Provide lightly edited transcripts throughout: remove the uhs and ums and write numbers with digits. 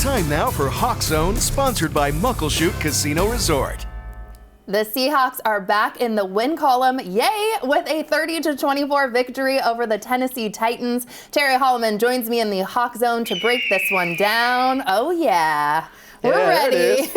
Time now for Hawk Zone, sponsored by Muckleshoot Casino Resort. The Seahawks are back in the win column, yay, with a 30-24 victory over the Tennessee Titans. Terry Holloman joins me in the Hawk Zone to break this one down. Oh yeah. We're ready.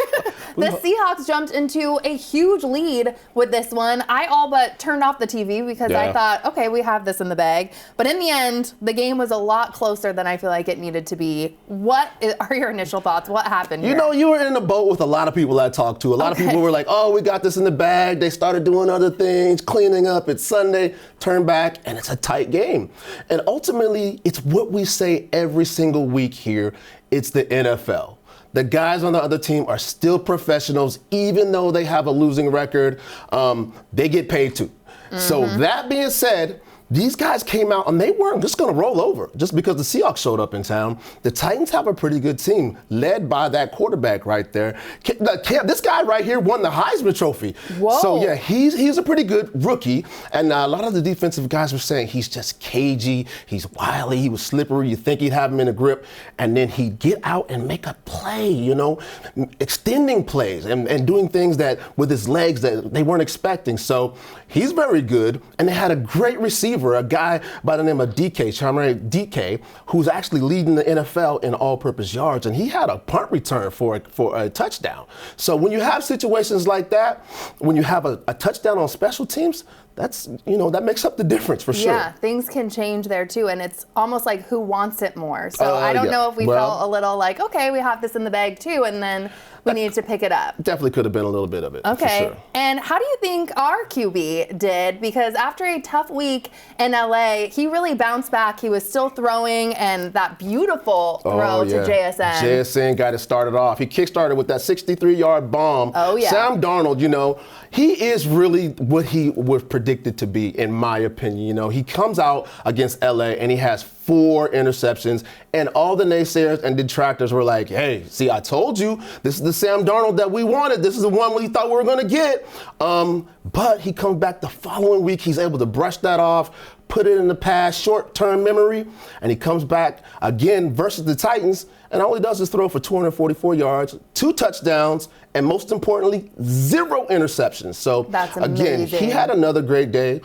The Seahawks jumped into a huge lead with this one. I all but turned off the TV because I thought, okay, we have this in the bag. But in the end, the game was a lot closer than I feel like it needed to be. What are your initial thoughts? What happened here? You know, you were in the boat with a lot of people I talked to. A lot of people were like, oh, we got this in the bag. They started doing other things, cleaning up. It's Sunday, turn back, and it's a tight game. And ultimately, it's what we say every single week here. It's the NFL. The guys on the other team are still professionals, even though they have a losing record. They get paid too. So that being said, these guys came out and they weren't just going to roll over just because the Seahawks showed up in town. The Titans have a pretty good team led by that quarterback right there. This guy right here won the Heisman Trophy. Whoa. So yeah, he's a pretty good rookie. And a lot of the defensive guys were saying he's just cagey, he's wily, he was slippery. You think he'd have him in a grip, and then he'd get out and make a play, you know, extending plays and doing things that with his legs that they weren't expecting. So he's very good, and they had a great receiver, a guy by the name of DK, who's actually leading the NFL in all-purpose yards, and he had a punt return for a touchdown. So when you have situations like that, when you have a touchdown on special teams, that makes up the difference for sure. Yeah, things can change there too, and it's almost like who wants it more. So I don't know if we felt a little like, okay, we have this in the bag too, and then we needed to pick it up. Definitely could have been a little bit of it. Okay, for sure. And how do you think our QB did? Because after a tough week in LA, he really bounced back. He was still throwing, and that beautiful throw to JSN. JSN got it started off. He kickstarted with that 63-yard bomb. Oh, yeah. Sam Darnold, you know, he is really what he was predicted to be, in my opinion. You know, he comes out against LA and he has 4 interceptions, and all the naysayers and detractors were like, hey, see, I told you, this is the Sam Darnold that we wanted. This is the one we thought we were going to get. But he comes back the following week. He's able to brush that off, put it in the past, short-term memory, and he comes back again versus the Titans, and all he does is throw for 244 yards, 2 touchdowns, and most importantly, 0 interceptions. So that's again, amazing. he had another great day.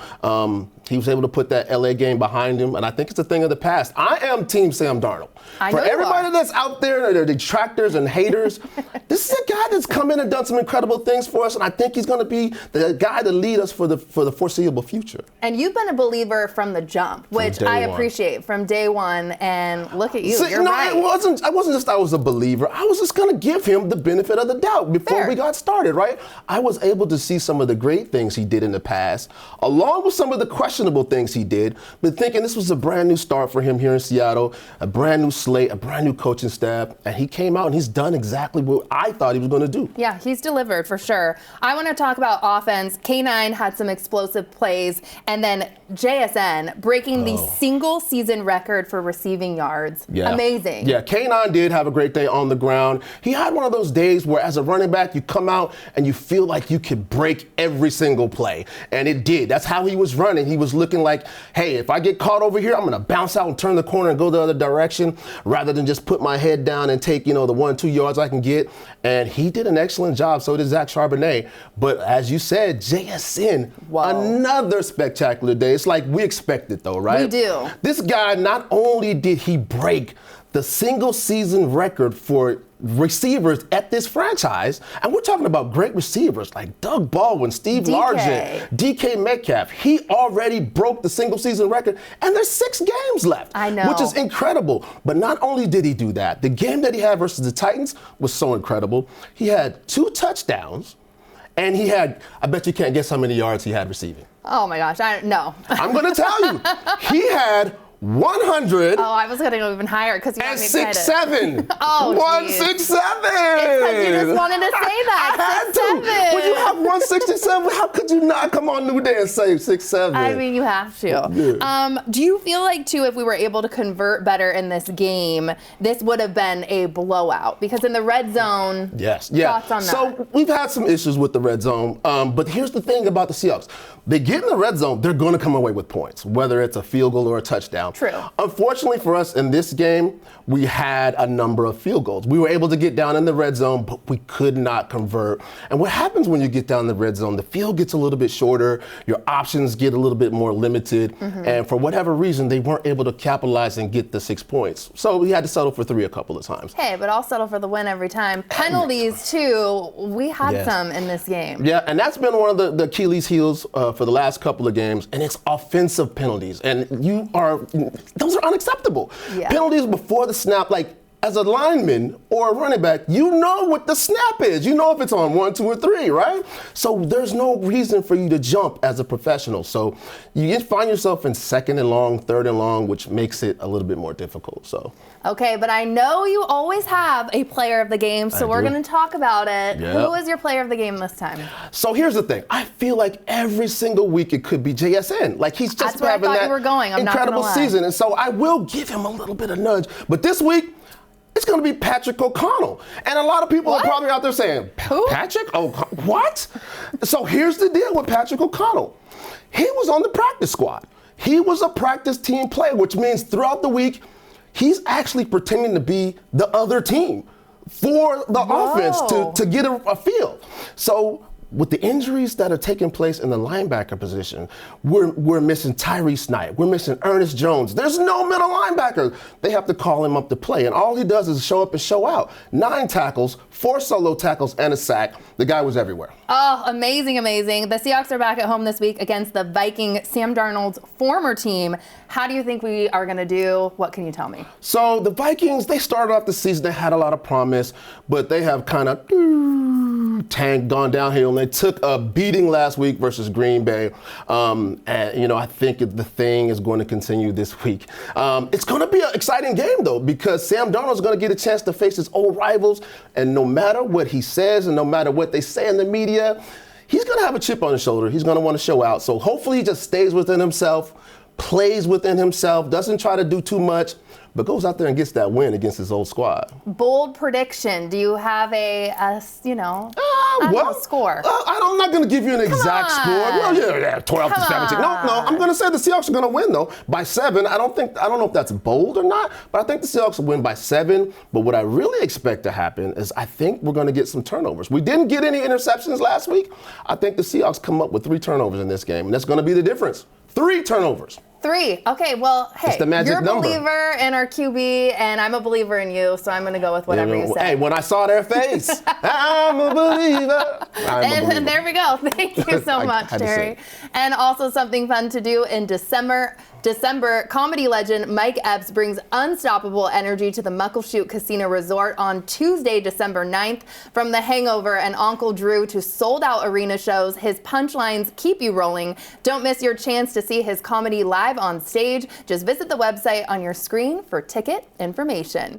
He was able to put that LA game behind him, and I think it's a thing of the past. I am Team Sam Darnold. For everybody that's out there, they're detractors and haters, this is a guy that's come in and done some incredible things for us, and I think he's going to be the guy to lead us for the foreseeable future. And you've been a believer from the jump, which I appreciate from day one, and look at you, you're right. I wasn't just I was a believer. I was just going to give him the benefit of the doubt before we got started, right? I was able to see some of the great things he did in the past, along with some of the questionable things he did, but thinking this was a brand new start for him here in Seattle, a brand new slate, a brand new coaching staff, and he came out and he's done exactly what I thought he was going to do. Yeah, he's delivered for sure. I want to talk about offense. K9 had some explosive plays, and then JSN breaking the single season record for receiving yards. Yeah. Amazing. Yeah, K9 did have a great day on the ground. He had one of those days where as a running back, you come out and you feel like you could break every single play. And it did. That's how he was running. He was looking like, hey, if I get caught over here, I'm going to bounce out and turn the corner and go the other direction rather than just put my head down and take, the 1-2 yards I can get. And he did an excellent job. So did Zach Charbonnet. But as you said, JSN, another spectacular day. It's like we expected, though, right? We do. This guy, not only did he break the single season record for receivers at this franchise, and we're talking about great receivers like Doug Baldwin, Steve Largent, DK Metcalf. He already broke the single season record, and there's 6 games left. I know. Which is incredible. But not only did he do that, the game that he had versus the Titans was so incredible. He had 2 touchdowns, and he had, I bet you can't guess how many yards he had receiving. Oh my gosh, no. I'm going to tell you. He had 100. Oh, I was going to go even higher because you got me excited. 6-7. Oh, 167. It's because you just wanted to say that. I had to. When you have 167, how could you not come on New Day and say 6-7? I mean, you have to. Yeah. Do you feel like, too, if we were able to convert better in this game, this would have been a blowout? Because in the red zone, thoughts on that? So we've had some issues with the red zone, but here's the thing about the Seahawks. They get in the red zone, they're going to come away with points, whether it's a field goal or a touchdown. True. Unfortunately for us in this game, we had a number of field goals. We were able to get down in the red zone, but we could not convert. And what happens when you get down in the red zone, the field gets a little bit shorter, your options get a little bit more limited, and for whatever reason, they weren't able to capitalize and get the 6 points. So we had to settle for 3 a couple of times. Hey, but I'll settle for the win every time. Penalties, too. We had some in this game. Yeah, and that's been one of the Achilles heels for the last couple of games, and it's offensive penalties. And those are unacceptable. Yeah. Penalties before the snap, like as a lineman or a running back, you know what the snap is. You know if it's on 1, 2, or 3, right? So there's no reason for you to jump as a professional. So you find yourself in 2nd and long, 3rd and long, which makes it a little bit more difficult. So. Okay, but I know you always have a player of the game, so we're going to talk about it. Yep. Who is your player of the game this time? So here's the thing. I feel like every single week it could be JSN. Like he's just That's where having I thought that you were going. I'm incredible not gonna lie. season. And so I will give him a little bit of nudge. But this week, it's going to be Patrick O'Connell. And a lot of people are probably out there saying, Who? Patrick? What? So here's the deal with Patrick O'Connell. He was on the practice squad. He was a practice team player, which means throughout the week, he's actually pretending to be the other team for the offense to get a feel. So with the injuries that are taking place in the linebacker position, we're missing Tyrese Knight. We're missing Ernest Jones. There's no middle linebacker. They have to call him up to play. And all he does is show up and show out. 9 tackles, 4 solo tackles, and a sack. The guy was everywhere. Oh, amazing, amazing. The Seahawks are back at home this week against the Viking, Sam Darnold's former team. How do you think we are going to do? What can you tell me? So the Vikings, they started off the season, they had a lot of promise, but they have kind of tanked, gone downhill, and they took a beating last week versus Green Bay. And, I think the thing is going to continue this week. It's going to be an exciting game, though, because Sam Darnold's going to get a chance to face his old rivals, and no matter what he says and no matter what they say in the media, he's going to have a chip on his shoulder. He's going to want to show out. So hopefully he just stays within himself, plays within himself, doesn't try to do too much, but goes out there and gets that win against his old squad. Bold prediction. Do you have a score? I'm not going to give you an exact score. Well, yeah, 12 to 17. No, I'm going to say the Seahawks are going to win, though, by 7. I don't know if that's bold or not, but I think the Seahawks will win by 7. But what I really expect to happen is I think we're going to get some turnovers. We didn't get any interceptions last week. I think the Seahawks come up with 3 turnovers in this game, and that's going to be the difference. 3 turnovers. 3. Okay, well, hey, the magic you're a number. believer in our QB, and I'm a believer in you, so I'm going to go with whatever you say. Hey, when I saw their face, I'm a believer. And there we go. Thank you so much, Terry. And also something fun to do in December, comedy legend Mike Epps brings unstoppable energy to the Muckleshoot Casino Resort on Tuesday, December 9th. From The Hangover and Uncle Drew to sold-out arena shows, his punchlines keep you rolling. Don't miss your chance to see his comedy live on stage. Just visit the website on your screen for ticket information.